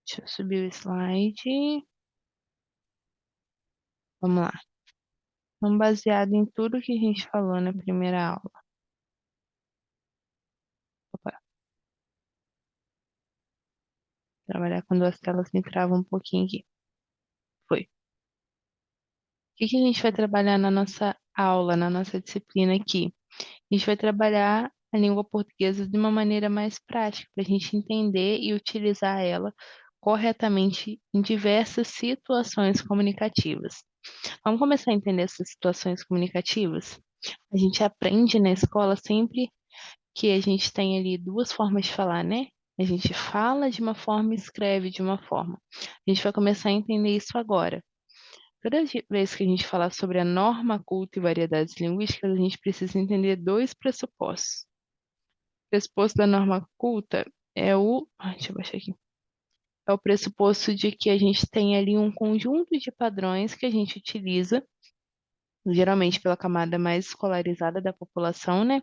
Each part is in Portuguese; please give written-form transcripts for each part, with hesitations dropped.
Deixa eu subir o slide. Vamos lá. Então, baseado em tudo que a gente falou na primeira aula. Opa, trabalhar com duas telas me trava um pouquinho aqui. Foi. O que que a gente vai trabalhar na nossa aula, na nossa disciplina aqui? A gente vai trabalhar a língua portuguesa de uma maneira mais prática, para a gente entender e utilizar ela corretamente em diversas situações comunicativas. Vamos começar a entender essas situações comunicativas? A gente aprende na escola sempre que a gente tem ali duas formas de falar, né? A gente fala de uma forma e escreve de uma forma. A gente vai começar a entender isso agora. Toda vez que a gente falar sobre a norma culta e variedades linguísticas, a gente precisa entender dois pressupostos. O pressuposto da norma culta é o. Ai, deixa eu baixar aqui. É o pressuposto de que a gente tem ali um conjunto de padrões que a gente utiliza, geralmente pela camada mais escolarizada da população, né?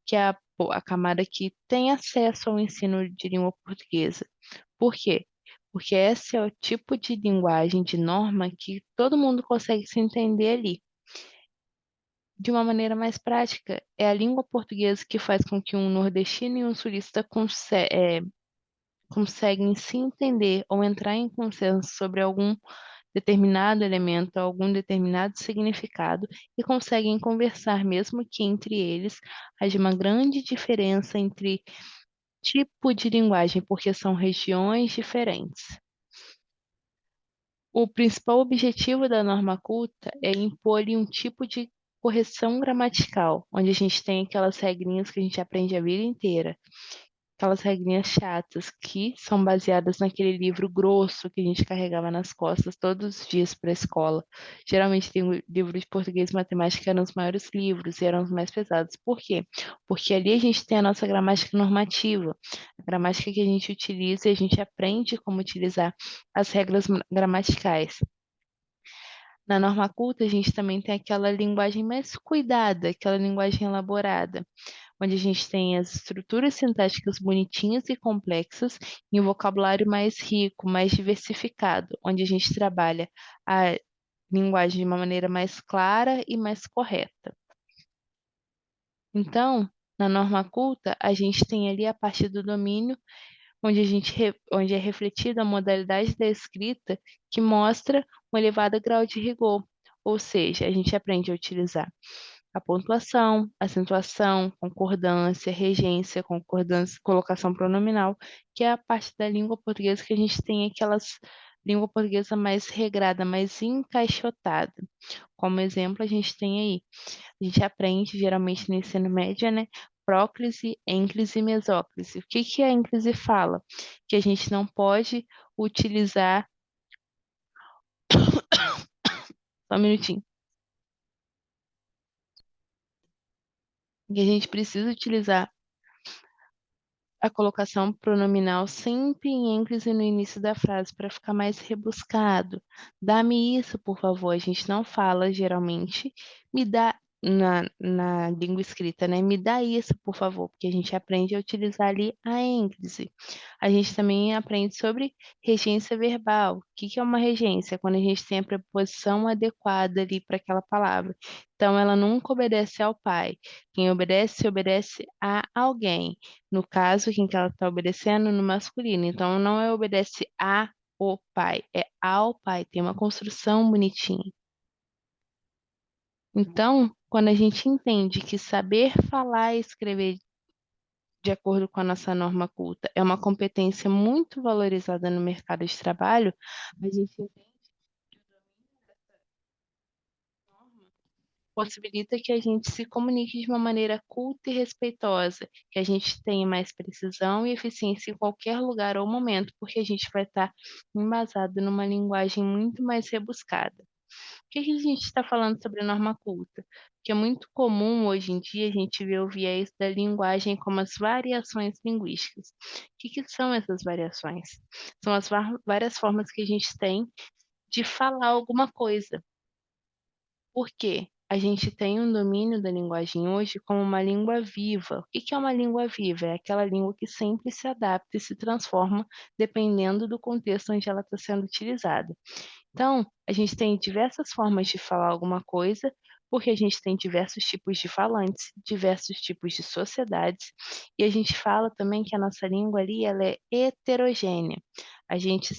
Que é a camada que tem acesso ao ensino de língua portuguesa. Por quê? Porque esse é o tipo de linguagem, de norma, que todo mundo consegue se entender ali. De uma maneira mais prática, é a língua portuguesa que faz com que um nordestino e um sulista conseguem se entender ou entrar em consenso sobre algum determinado elemento, algum determinado significado e conseguem conversar, mesmo que entre eles haja uma grande diferença entre tipo de linguagem, porque são regiões diferentes. O principal objetivo da norma culta é impor ali um tipo de correção gramatical, onde a gente tem aquelas regrinhas que a gente aprende a vida inteira, aquelas regrinhas chatas que são baseadas naquele livro grosso que a gente carregava nas costas todos os dias para a escola. Geralmente tem um livro de português e matemática eram os maiores livros e eram os mais pesados. Por quê? Porque ali a gente tem a nossa gramática normativa, a gramática que a gente utiliza e a gente aprende como utilizar as regras gramaticais. Na norma culta, a gente também tem aquela linguagem mais cuidada, aquela linguagem elaborada, onde a gente tem as estruturas sintáticas bonitinhas e complexas e um vocabulário mais rico, mais diversificado, onde a gente trabalha a linguagem de uma maneira mais clara e mais correta. Então, na norma culta, a gente tem ali a parte do domínio, onde onde é refletida a modalidade da escrita que mostra um elevado grau de rigor, ou seja, a gente aprende a utilizar a pontuação, acentuação, concordância, colocação pronominal, que é a parte da língua portuguesa que a gente tem aquelas língua portuguesa mais regrada, mais encaixotada. Como exemplo, a gente tem aí, a gente aprende geralmente no ensino médio, né? Próclise, ênclise e mesóclise. O que que a ênclise fala? Que a gente não pode utilizar. Só um minutinho. Que a gente precisa utilizar a colocação pronominal sempre em ênclise no início da frase para ficar mais rebuscado. Dá-me isso, por favor. A gente não fala geralmente, me dá na língua escrita, né? Me dá isso, por favor, porque a gente aprende a utilizar ali a ênclise. A gente também aprende sobre regência verbal. O que que é uma regência? Quando a gente tem a preposição adequada ali para aquela palavra. Então, ela nunca obedece ao pai. Quem obedece, obedece a alguém. No caso, quem que ela está obedecendo no masculino. Então, não é obedece a o pai, é ao pai. Tem uma construção bonitinha. Então, quando a gente entende que saber falar e escrever de acordo com a nossa norma culta é uma competência muito valorizada no mercado de trabalho, a gente entende que o domínio dessa norma possibilita que a gente se comunique de uma maneira culta e respeitosa, que a gente tenha mais precisão e eficiência em qualquer lugar ou momento, porque a gente vai estar embasado numa linguagem muito mais rebuscada. Por que que a gente está falando sobre norma culta? Porque é muito comum hoje em dia a gente ver o viés da linguagem como as variações linguísticas. O que que são essas variações? São as várias formas que a gente tem de falar alguma coisa. Por quê? a gente tem um domínio da linguagem hoje como uma língua viva. O que que é uma língua viva? É aquela língua que sempre se adapta e se transforma dependendo do contexto onde ela está sendo utilizada. Então, a gente tem diversas formas de falar alguma coisa, porque a gente tem diversos tipos de falantes, diversos tipos de sociedades, e a gente fala também que a nossa língua ali, ela é heterogênea. A gente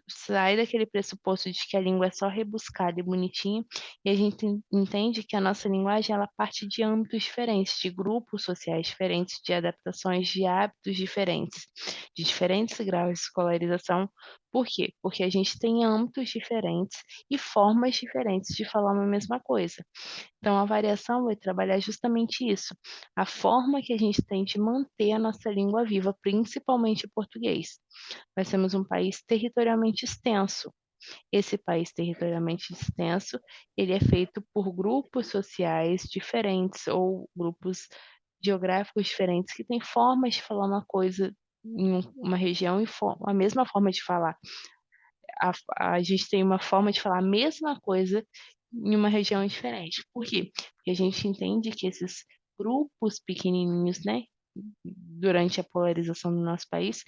sai daquele pressuposto de que a língua é só rebuscada e bonitinha, e a gente entende que a nossa linguagem, ela parte de âmbitos diferentes, de grupos sociais diferentes, de adaptações de hábitos diferentes, de diferentes graus de escolarização. Por quê? Porque a gente tem âmbitos diferentes e formas diferentes de falar uma mesma coisa. Então, a variação vai trabalhar justamente isso, a forma que a gente tem de manter a nossa língua viva, principalmente o português. Nós temos um país territorialmente extenso. Esse país territorialmente extenso, ele é feito por grupos sociais diferentes ou grupos geográficos diferentes que têm formas de falar uma coisa em uma região e a mesma forma de falar a gente tem uma forma de falar a mesma coisa em uma região diferente. Por quê? Porque a gente entende que esses grupos pequenininhos, né, durante a polarização do nosso país,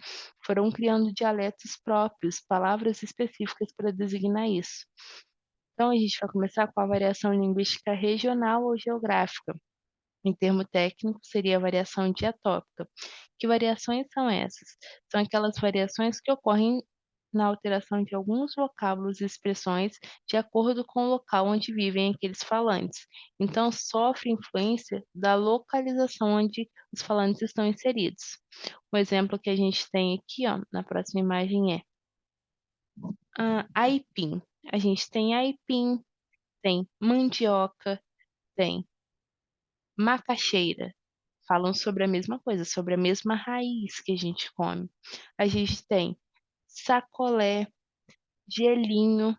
foram criando dialetos próprios, palavras específicas para designar isso. Então, a gente vai começar com a variação linguística regional ou geográfica. Em termo técnico, seria a variação diatópica. Que variações são essas? São aquelas variações que ocorrem na alteração de alguns vocábulos e expressões de acordo com o local onde vivem aqueles falantes. Então, sofre influência da localização onde os falantes estão inseridos. O exemplo que a gente tem aqui, ó, na próxima imagem é aipim. A gente tem aipim, tem mandioca, tem macaxeira. Falam sobre a mesma coisa, sobre a mesma raiz que a gente come. A gente tem sacolé, gelinho,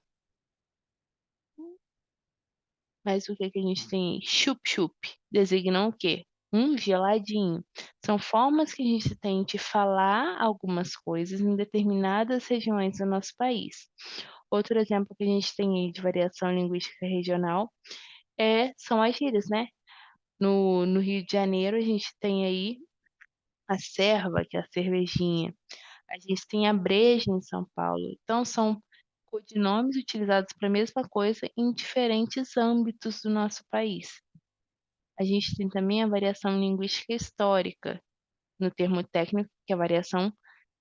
mas o que que a gente tem? Chup-chup, designam o quê? Um geladinho. São formas que a gente tem de falar algumas coisas em determinadas regiões do nosso país. Outro exemplo que a gente tem aí de variação linguística regional são as gírias, né? No Rio de Janeiro, a gente tem aí a serva, que é a cervejinha. A gente tem a breja em São Paulo. Então, são codinomes utilizados para a mesma coisa em diferentes âmbitos do nosso país. A gente tem também a variação linguística histórica, no termo técnico, que é a variação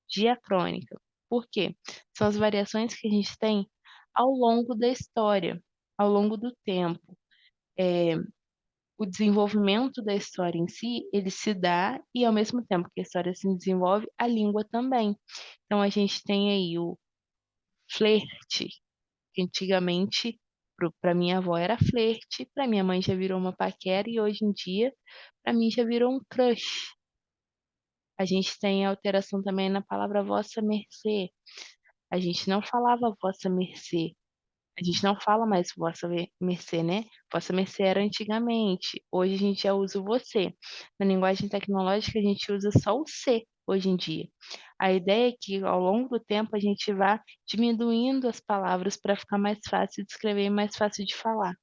diacrônica. Por quê? São as variações que a gente tem ao longo da história, ao longo do tempo. O desenvolvimento da história em si, ele se dá e ao mesmo tempo que a história se desenvolve, a língua também. Então a gente tem aí o flerte, que antigamente para minha avó era flerte, para minha mãe já virou uma paquera e hoje em dia para mim já virou um crush. A gente tem alteração também na palavra vossa mercê. A gente não falava vossa mercê. A gente não fala mais vossa mercê, né? Vossa mercê era antigamente. Hoje a gente já usa o você. Na linguagem tecnológica a gente usa só o C hoje em dia. A ideia é que ao longo do tempo a gente vá diminuindo as palavras para ficar mais fácil de escrever e mais fácil de falar.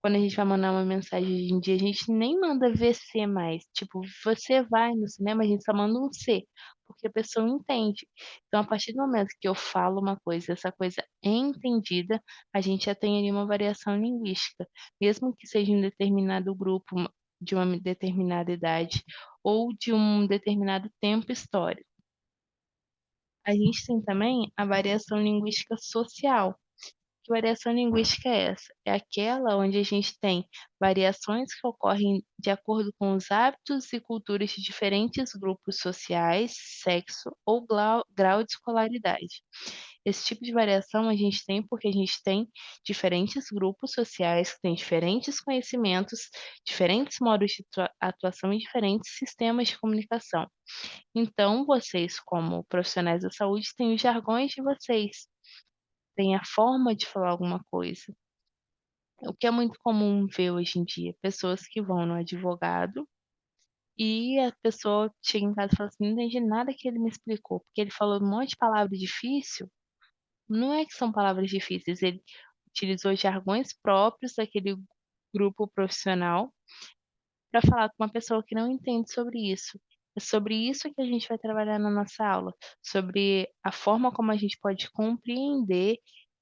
Quando a gente vai mandar uma mensagem hoje em dia, a gente nem manda VC mais. Tipo, você vai no cinema, a gente só manda um C, porque a pessoa entende. Então, a partir do momento que eu falo uma coisa, essa coisa é entendida, a gente já tem ali uma variação linguística, mesmo que seja em determinado grupo, de uma determinada idade, ou de um determinado tempo histórico. A gente tem também a variação linguística social. Que variação linguística é essa? É aquela onde a gente tem variações que ocorrem de acordo com os hábitos e culturas de diferentes grupos sociais, sexo ou grau de escolaridade. Esse tipo de variação a gente tem porque a gente tem diferentes grupos sociais que têm diferentes conhecimentos, diferentes modos de atuação e diferentes sistemas de comunicação. Então, vocês, como profissionais da saúde, têm os jargões de vocês, tem a forma de falar alguma coisa. O que é muito comum ver hoje em dia, pessoas que vão no advogado e a pessoa chega em casa e fala assim, não entendi nada que ele me explicou, porque ele falou um monte de palavra difícil. Não é que são palavras difíceis, ele utilizou jargões próprios daquele grupo profissional para falar com uma pessoa que não entende sobre isso. É sobre isso que a gente vai trabalhar na nossa aula, sobre a forma como a gente pode compreender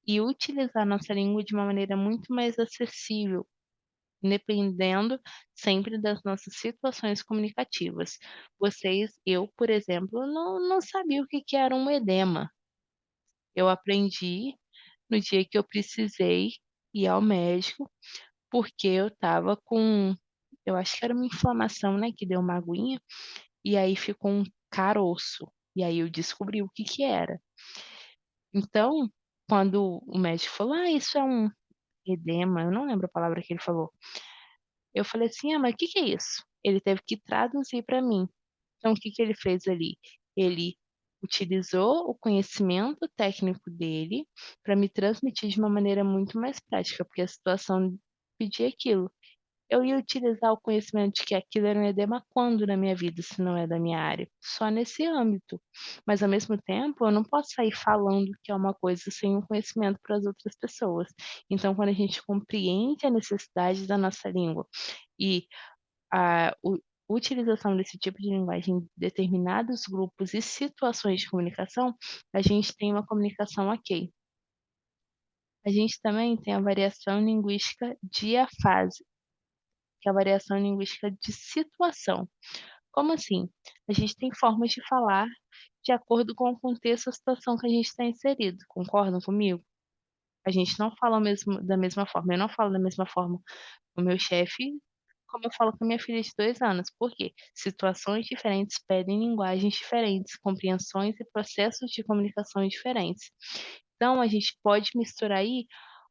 e utilizar a nossa língua de uma maneira muito mais acessível, dependendo sempre das nossas situações comunicativas. Eu, por exemplo, não sabia o que que era um edema. Eu aprendi no dia que eu precisei ir ao médico, porque eu estava com, eu acho que era uma inflamação, né, que deu uma aguinha, e aí ficou um caroço. E aí eu descobri o que que era. Então, quando o médico falou: "Ah, isso é um edema", eu não lembro a palavra que ele falou. Eu falei assim: "Ah, mas o que que é isso?". Ele teve que traduzir para mim. Então o que que ele fez ali? Ele utilizou o conhecimento técnico dele para me transmitir de uma maneira muito mais prática, porque a situação pedia aquilo. Eu ia utilizar o conhecimento de que aquilo era um edema quando na minha vida, se não é da minha área? Só nesse âmbito. Mas ao mesmo tempo, eu não posso sair falando que é uma coisa sem um conhecimento para as outras pessoas. Então, quando a gente compreende a necessidade da nossa língua e a utilização desse tipo de linguagem em determinados grupos e situações de comunicação, a gente tem uma comunicação ok. A gente também tem a variação linguística diafase, que é a variação linguística de situação. Como assim? A gente tem formas de falar de acordo com o contexto ou situação que a gente está inserido. Concordam comigo? A gente não fala da mesma forma. Eu não falo da mesma forma com o meu chefe, como eu falo com a minha filha de 2 anos. Por quê? Situações diferentes pedem linguagens diferentes, compreensões e processos de comunicação diferentes. Então, a gente pode misturar aí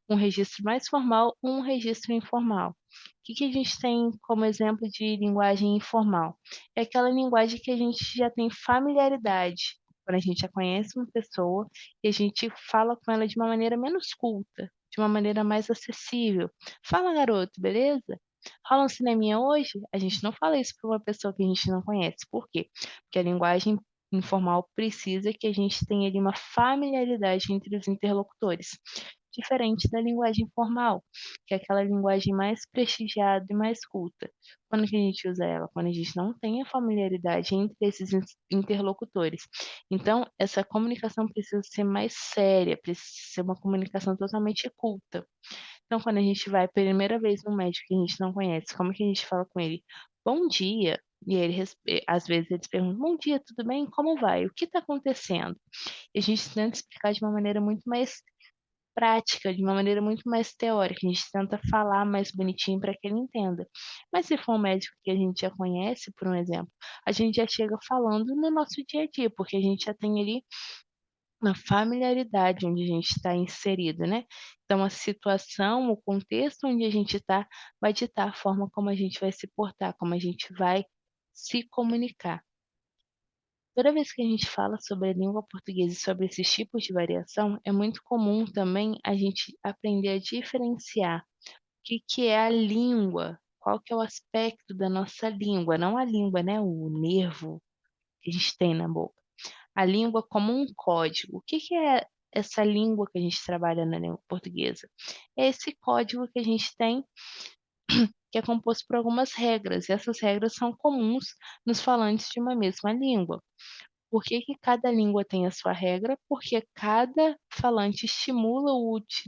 um registro mais formal ou um registro informal. O que que a gente tem como exemplo de linguagem informal? É aquela linguagem que a gente já tem familiaridade, quando a gente já conhece uma pessoa e a gente fala com ela de uma maneira menos culta, de uma maneira mais acessível. "Fala, garoto, beleza? Rola um cineminha hoje?". A gente não fala isso para uma pessoa que a gente não conhece. Por quê? Porque a linguagem informal precisa que a gente tenha ali uma familiaridade entre os interlocutores, diferente da linguagem formal, que é aquela linguagem mais prestigiada e mais culta. Quando que a gente usa ela? Quando a gente não tem a familiaridade entre esses interlocutores. Então, essa comunicação precisa ser mais séria, precisa ser uma comunicação totalmente culta. Então, quando a gente vai pela primeira vez num médico que a gente não conhece, como que a gente fala com ele? "Bom dia", e ele às vezes eles perguntam: "Bom dia, tudo bem? Como vai? O que está acontecendo?". E a gente tenta explicar de uma maneira muito mais prática, de uma maneira muito mais teórica, a gente tenta falar mais bonitinho para que ele entenda. Mas se for um médico que a gente já conhece, por um exemplo, a gente já chega falando no nosso dia a dia, porque a gente já tem ali uma familiaridade onde a gente está inserido, né. Então a situação, o contexto onde a gente está, vai ditar a forma como a gente vai se portar, como a gente vai se comunicar. Toda vez que a gente fala sobre a língua portuguesa e sobre esses tipos de variação, é muito comum também a gente aprender a diferenciar o que que é a língua, qual que é o aspecto da nossa língua, não a língua, né, o nervo que a gente tem na boca. A língua como um código. O que que é essa língua que a gente trabalha na língua portuguesa? É esse código que a gente tem, que é composto por algumas regras, e essas regras são comuns nos falantes de uma mesma língua. Por que que cada língua tem a sua regra? Porque cada falante estimula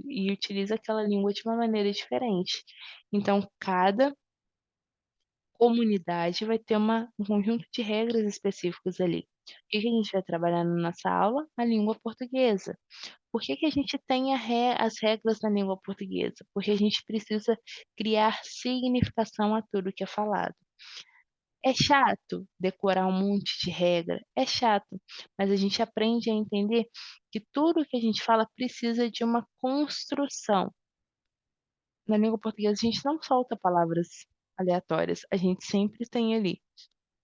e utiliza aquela língua de uma maneira diferente. Então, cada comunidade vai ter um conjunto de regras específicos ali. O que que a gente vai trabalhar na nossa aula? A língua portuguesa. Por que que a gente tem as regras na língua portuguesa? Porque a gente precisa criar significação a tudo que é falado. É chato decorar um monte de regra, é chato, mas a gente aprende a entender que tudo que a gente fala precisa de uma construção. Na língua portuguesa, a gente não solta palavras aleatórias, a gente sempre tem ali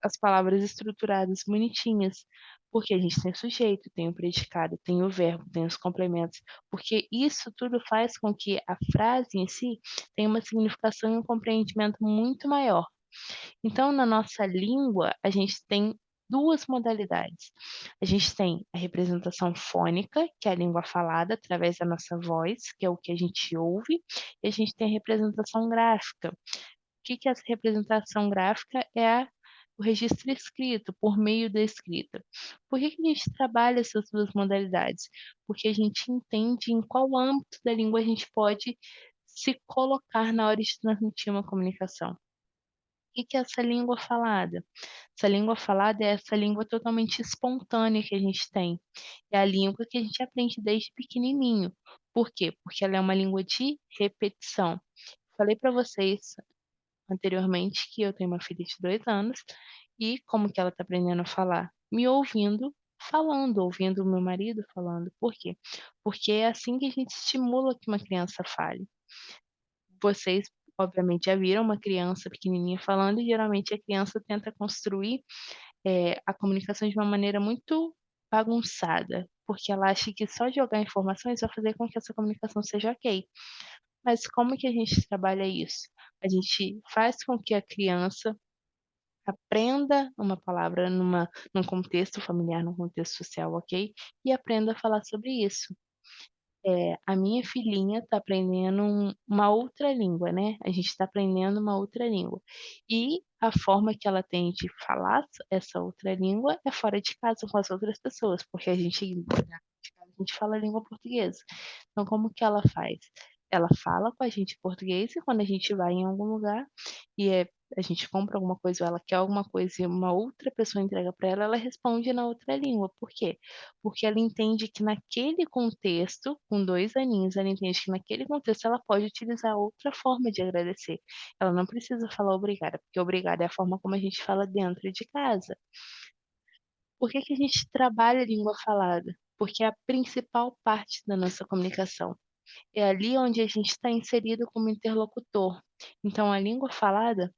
as palavras estruturadas bonitinhas, porque a gente tem o sujeito, tem o predicado, tem o verbo, tem os complementos, porque isso tudo faz com que a frase em si tenha uma significação e um compreendimento muito maior. Então, na nossa língua, a gente tem duas modalidades. A gente tem a representação fônica, que é a língua falada através da nossa voz, que é o que a gente ouve, e a gente tem a representação gráfica. O que que é essa representação gráfica? O registro escrito, por meio da escrita. Por que que a gente trabalha essas duas modalidades? Porque a gente entende em qual âmbito da língua a gente pode se colocar na hora de transmitir uma comunicação. O que que é essa língua falada? Essa língua falada é essa língua totalmente espontânea que a gente tem. É a língua que a gente aprende desde pequenininho. Por quê? Porque ela é uma língua de repetição. Falei para vocês anteriormente que eu tenho uma filha de 2 anos, e como que ela está aprendendo a falar? Me ouvindo falando, ouvindo o meu marido falando. Por quê? Porque é assim que a gente estimula que uma criança fale. Vocês, obviamente, já viram uma criança pequenininha falando e geralmente a criança tenta construir, a comunicação de uma maneira muito bagunçada, porque ela acha que só jogar informações vai fazer com que essa comunicação seja ok. Mas como que a gente trabalha isso? A gente faz com que a criança aprenda uma palavra num contexto familiar, num contexto social, ok? E aprenda a falar sobre isso. A minha filhinha está aprendendo uma outra língua, né, a gente está aprendendo uma outra língua. E a forma que ela tem de falar essa outra língua é fora de casa com as outras pessoas, porque a gente a gente fala a língua portuguesa. Então como que ela faz? Ela fala com a gente português e quando a gente vai em algum lugar e a gente compra alguma coisa ou ela quer alguma coisa e uma outra pessoa entrega para ela, ela responde na outra língua. Por quê? Porque ela entende que naquele contexto, com 2 aninhos, ela entende que naquele contexto ela pode utilizar outra forma de agradecer. Ela não precisa falar obrigada, porque obrigada é a forma como a gente fala dentro de casa. Por que que a gente trabalha a língua falada? Porque é a principal parte da nossa comunicação. É ali onde a gente está inserido como interlocutor. Então a língua falada,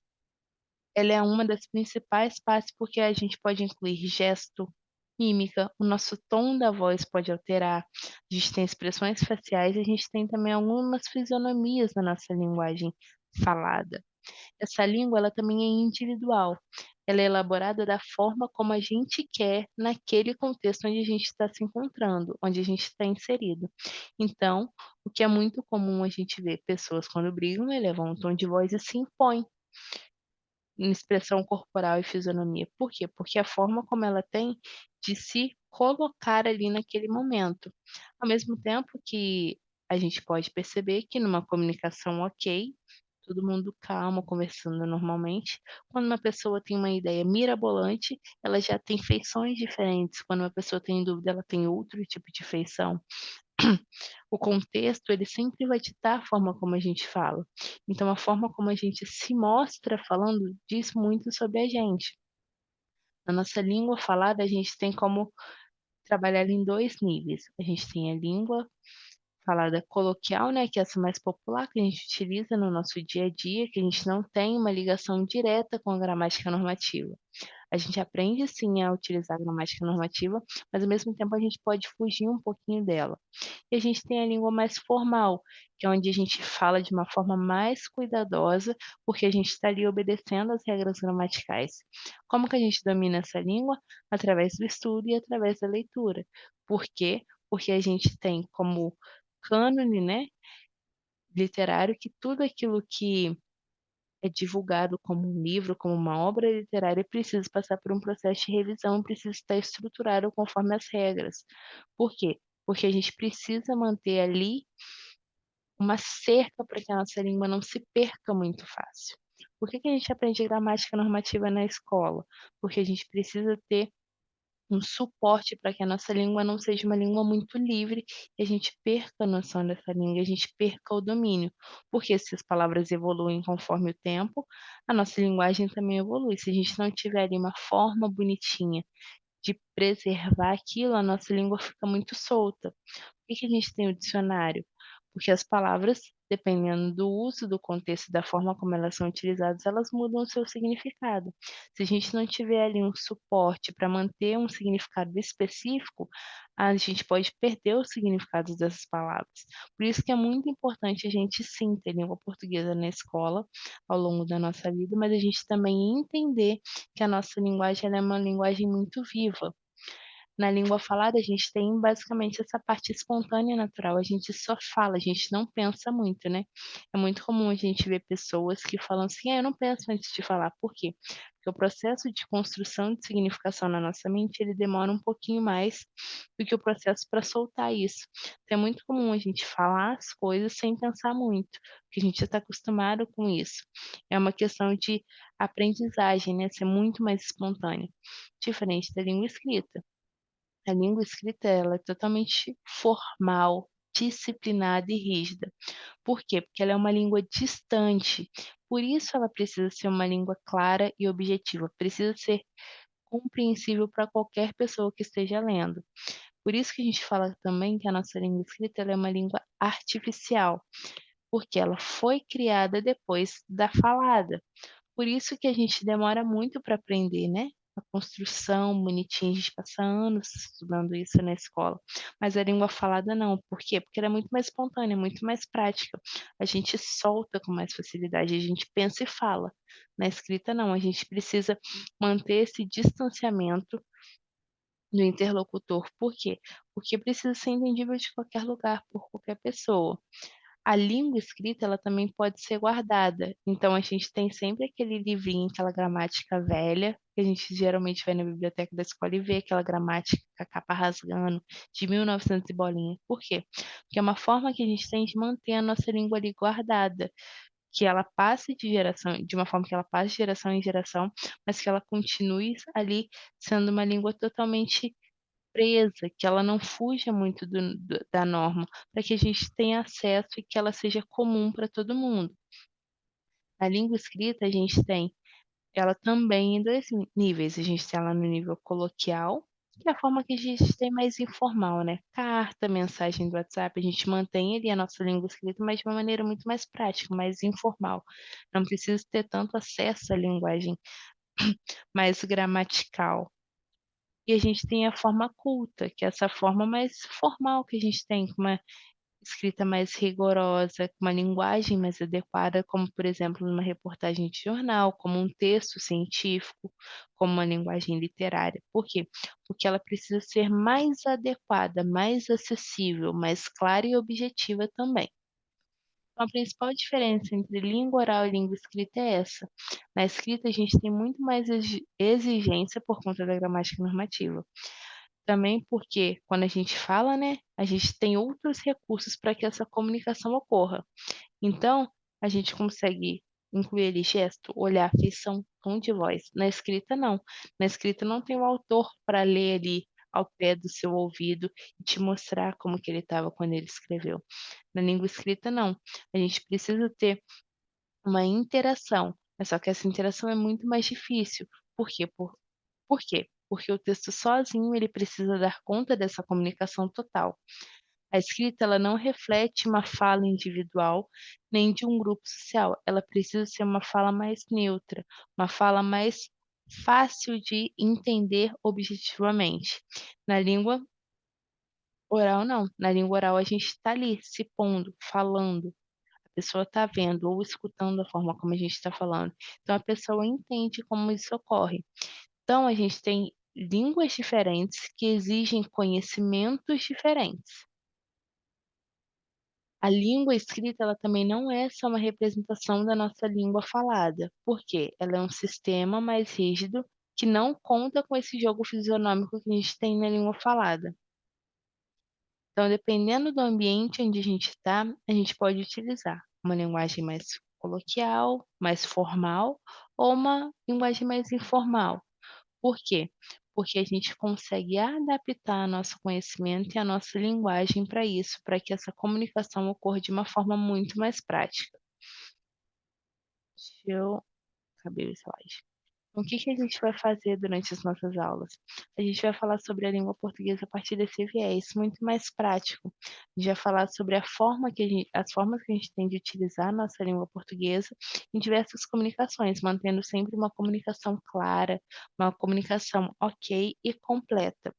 ela é uma das principais partes, porque a gente pode incluir gesto, mímica, o nosso tom da voz pode alterar, a gente tem expressões faciais e a gente tem também algumas fisionomias na nossa linguagem falada. Essa língua, ela também é individual, ela é elaborada da forma como a gente quer naquele contexto onde a gente está se encontrando, onde a gente está inserido. Então, o que é muito comum a gente ver pessoas quando brigam, elevam um tom de voz e se impõem em expressão corporal e fisionomia. Por quê? Porque a forma como ela tem de se colocar ali naquele momento. Ao mesmo tempo que a gente pode perceber que numa comunicação ok, todo mundo calmo, conversando normalmente. Quando uma pessoa tem uma ideia mirabolante, ela já tem feições diferentes. Quando uma pessoa tem dúvida, ela tem outro tipo de feição. O contexto, ele sempre vai ditar a forma como a gente fala. Então a forma como a gente se mostra falando diz muito sobre a gente. Na nossa língua falada, a gente tem como trabalhar em 2 níveis. A gente tem a língua falada coloquial, né, que é essa mais popular, que a gente utiliza no nosso dia a dia, que a gente não tem uma ligação direta com a gramática normativa. A gente aprende sim a utilizar a gramática normativa, mas ao mesmo tempo a gente pode fugir um pouquinho dela. E a gente tem a língua mais formal, que é onde a gente fala de uma forma mais cuidadosa, porque a gente está ali obedecendo às regras gramaticais. Como que a gente domina essa língua? Através do estudo e através da leitura. Por quê? Porque a gente tem como cânone, né, literário, que tudo aquilo que é divulgado como um livro, como uma obra literária, precisa passar por um processo de revisão, precisa estar estruturado conforme as regras. Por quê? Porque a gente precisa manter ali uma cerca para que a nossa língua não se perca muito fácil. Por que que a gente aprende gramática normativa na escola? Porque a gente precisa ter um suporte para que a nossa língua não seja uma língua muito livre e a gente perca a noção dessa língua, a gente perca o domínio. Porque se as palavras evoluem conforme o tempo, a nossa linguagem também evolui. Se a gente não tiver ali uma forma bonitinha de preservar aquilo, a nossa língua fica muito solta. Por que que a gente tem o dicionário? Porque as palavras, dependendo do uso, do contexto, da forma como elas são utilizadas, elas mudam o seu significado. Se a gente não tiver ali um suporte para manter um significado específico, a gente pode perder o significado dessas palavras. Por isso que é muito importante a gente sim ter língua portuguesa na escola ao longo da nossa vida, mas a gente também entender que a nossa linguagem ela é uma linguagem muito viva. Na língua falada, a gente tem basicamente essa parte espontânea e natural, a gente só fala, a gente não pensa muito, né. É muito comum a gente ver pessoas que falam assim: "Ah, eu não penso antes de falar", por quê? Porque o processo de construção de significação na nossa mente, ele demora um pouquinho mais do que o processo para soltar isso. Então é muito comum a gente falar as coisas sem pensar muito, porque a gente já está acostumado com isso. É uma questão de aprendizagem, né, ser muito mais espontâneo, diferente da língua escrita. A língua escrita ela é totalmente formal, disciplinada e rígida. Por quê? Porque ela é uma língua distante, por isso ela precisa ser uma língua clara e objetiva, precisa ser compreensível para qualquer pessoa que esteja lendo. Por isso que a gente fala também que a nossa língua escrita ela é uma língua artificial, porque ela foi criada depois da falada. Por isso que a gente demora muito para aprender, né, a construção bonitinha, a gente passa anos estudando isso na escola, mas a língua falada não, por quê? Porque ela é muito mais espontânea, muito mais prática, a gente solta com mais facilidade, a gente pensa e fala. Na escrita não, a gente precisa manter esse distanciamento do interlocutor, por quê? Porque precisa ser entendível de qualquer lugar, por qualquer pessoa. A língua escrita, ela também pode ser guardada, então a gente tem sempre aquele livrinho, aquela gramática velha, que a gente geralmente vai na biblioteca da escola e vê aquela gramática com a capa rasgando, de 1900 e bolinha. Por quê? Porque é uma forma que a gente tem de manter a nossa língua ali guardada, que ela passe de geração de uma forma que ela passe de geração em geração, mas que ela continue ali sendo uma língua totalmente presa, que ela não fuja muito da norma, para que a gente tenha acesso e que ela seja comum para todo mundo. A língua escrita a gente tem ela também em 2 níveis, a gente tem ela no nível coloquial, que é a forma que a gente tem mais informal, né, carta, mensagem do WhatsApp, a gente mantém ali a nossa língua escrita, mas de uma maneira muito mais prática, mais informal. Não precisa ter tanto acesso à linguagem mais gramatical. E a gente tem a forma culta, que é essa forma mais formal que a gente tem, com uma escrita mais rigorosa, com uma linguagem mais adequada, como, por exemplo, numa reportagem de jornal, como um texto científico, como uma linguagem literária. Por quê? Porque ela precisa ser mais adequada, mais acessível, mais clara e objetiva também. Então, a principal diferença entre língua oral e língua escrita é essa. Na escrita, a gente tem muito mais exigência por conta da gramática normativa. Também porque quando a gente fala, né, a gente tem outros recursos para que essa comunicação ocorra. Então, a gente consegue incluir ali gesto, olhar, feição, tom de voz. Na escrita não. Na escrita não tem o autor para ler ali ao pé do seu ouvido e te mostrar como que ele estava quando ele escreveu. Na língua escrita não. A gente precisa ter uma interação, mas só que essa interação é muito mais difícil. Por quê? Por quê? Porque o texto sozinho ele precisa dar conta dessa comunicação total. A escrita ela não reflete uma fala individual, nem de um grupo social, ela precisa ser uma fala mais neutra, uma fala mais fácil de entender objetivamente. Na língua oral não, na língua oral a gente está ali se pondo, falando, a pessoa está vendo ou escutando a forma como a gente está falando, então a pessoa entende como isso ocorre. Então a gente tem línguas diferentes que exigem conhecimentos diferentes. A língua escrita, ela também não é só uma representação da nossa língua falada, porque ela é um sistema mais rígido que não conta com esse jogo fisionômico que a gente tem na língua falada. Então, dependendo do ambiente onde a gente está, a gente pode utilizar uma linguagem mais coloquial, mais formal, ou uma linguagem mais informal. Por quê? Porque a gente consegue adaptar nosso conhecimento e a nossa linguagem para isso, para que essa comunicação ocorra de uma forma muito mais prática. Deixa eu abrir o slide. O que que a gente vai fazer durante as nossas aulas? A gente vai falar sobre a língua portuguesa a partir desse viés muito mais prático. A gente vai falar sobre as formas que a gente tem de utilizar a nossa língua portuguesa em diversas comunicações, mantendo sempre uma comunicação clara, uma comunicação ok e completa.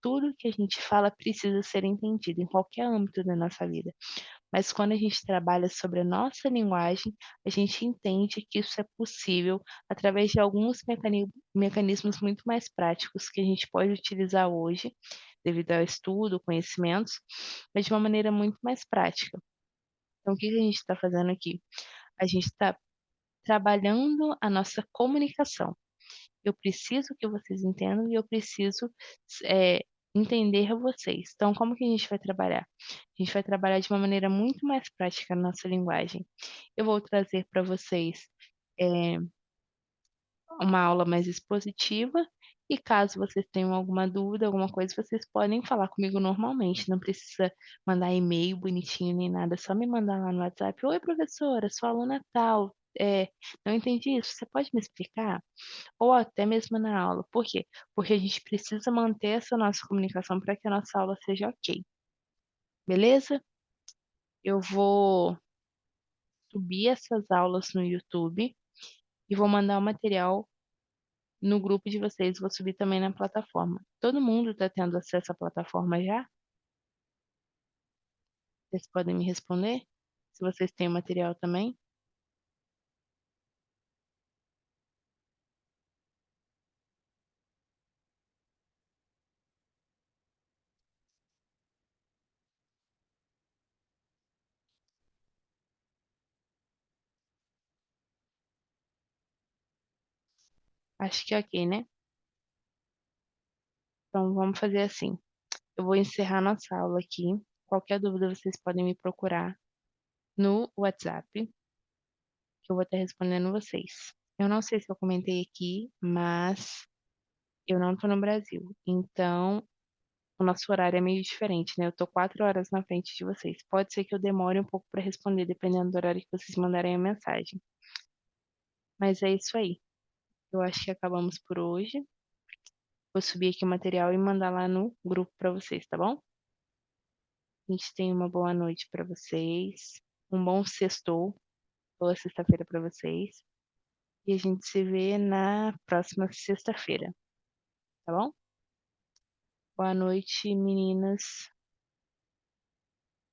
Tudo que a gente fala precisa ser entendido em qualquer âmbito da nossa vida. Mas quando a gente trabalha sobre a nossa linguagem, a gente entende que isso é possível através de alguns mecanismos muito mais práticos que a gente pode utilizar hoje, devido ao estudo, conhecimentos, mas de uma maneira muito mais prática. Então, o que que a gente está fazendo aqui? A gente está trabalhando a nossa comunicação. Eu preciso que vocês entendam e eu preciso, eh, entender vocês. Então, como que a gente vai trabalhar? A gente vai trabalhar de uma maneira muito mais prática a nossa linguagem. Eu vou trazer para vocês, eh, uma aula mais expositiva e caso vocês tenham alguma dúvida, alguma coisa, vocês podem falar comigo normalmente, não precisa mandar e-mail bonitinho nem nada, é só me mandar lá no WhatsApp: "Oi, professora, sou aluna tal, não entendi isso, você pode me explicar?" Ou até mesmo na aula. Por quê? Porque a gente precisa manter essa nossa comunicação para que a nossa aula seja ok, beleza? Eu vou subir essas aulas no YouTube e vou mandar o material no grupo de vocês, vou subir também na plataforma. Todo mundo está tendo acesso à plataforma já? Vocês podem me responder? Se vocês têm o material também? Acho que é ok, né? Então vamos fazer assim. Eu vou encerrar nossa aula aqui. Qualquer dúvida vocês podem me procurar no WhatsApp, que eu vou estar respondendo vocês. Eu não sei se eu comentei aqui, mas eu não tô no Brasil. Então, o nosso horário é meio diferente, né? Eu tô 4 horas na frente de vocês. Pode ser que eu demore um pouco para responder, dependendo do horário que vocês mandarem a mensagem. Mas é isso aí. Eu acho que acabamos por hoje. Vou subir aqui o material e mandar lá no grupo para vocês, tá bom? A gente tem uma boa noite para vocês. Um bom sextou, boa sexta-feira para vocês. E a gente se vê na próxima sexta-feira, tá bom? Boa noite, meninas.